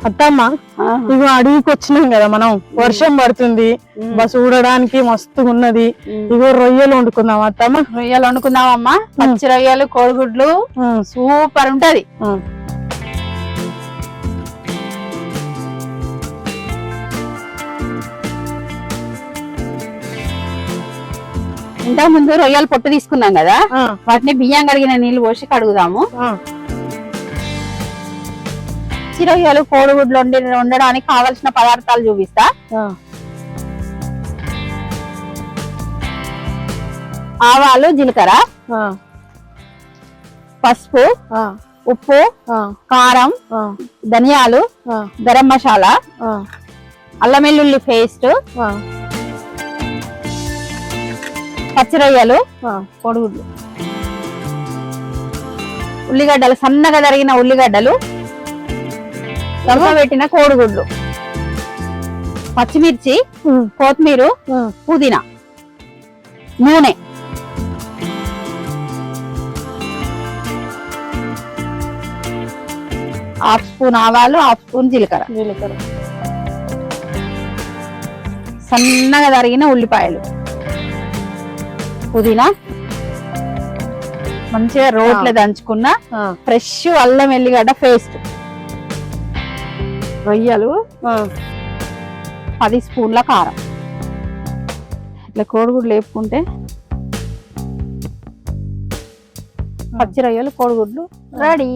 అత్తమ్మ ఇవి అడవికి వచ్చినాం కదా మనం, వర్షం పడుతుంది, బస్ చూడడానికి మస్తుగా ఉన్నది. ఇగో రొయ్యలు వండుకుందాం అత్తమ్మ. రొయ్యలు వండుకుందామమ్మా. పచ్చి రొయ్యలు కోడిగుడ్లు సూపర్ ఉంటది. ఇంతకు ముందు రొయ్యలు పొట్టు తీసుకున్నాం కదా, వాటిని బియ్యం కడిగిన నీళ్లు పోసి కడుగుదాము. పచ్చి రొయ్యలు కోడిగుడ్లు వండడానికి కావలసిన పదార్థాలు చూపిస్తా. ఆవాలు, జీలకర్ర, పసుపు, ఉప్పు, కారం, ధనియాలు, గరం మసాలా, అల్లం వెల్లుల్లి పేస్ట్, పచ్చి రొయ్యలు, కోడిగుడ్లు, ఉల్లిగడ్డలు, సన్నగా తరిగిన ఉల్లిగడ్డలు, పెట్టిన కోడిగుడ్లు, పచ్చిమిర్చి, కొత్తిమీర, పుదీనా, నూనె, హాఫ్ స్పూన్ ఆవాలు, హాఫ్ స్పూన్ జీలకర్ర, సన్నగా తరిగిన ఉల్లిపాయలు, పుదీనా, మంచిగా రోట్లో దంచుకున్న ఫ్రెష్ అల్లం వెల్లిగడ్డ పేస్ట్, రొయ్యలు, 10 స్పూన్ల కారం. ఇట్లా కోడిగుడ్లు వేపుకుంటే పచ్చి రొయ్యలు కోడిగుడ్లు రెడీ.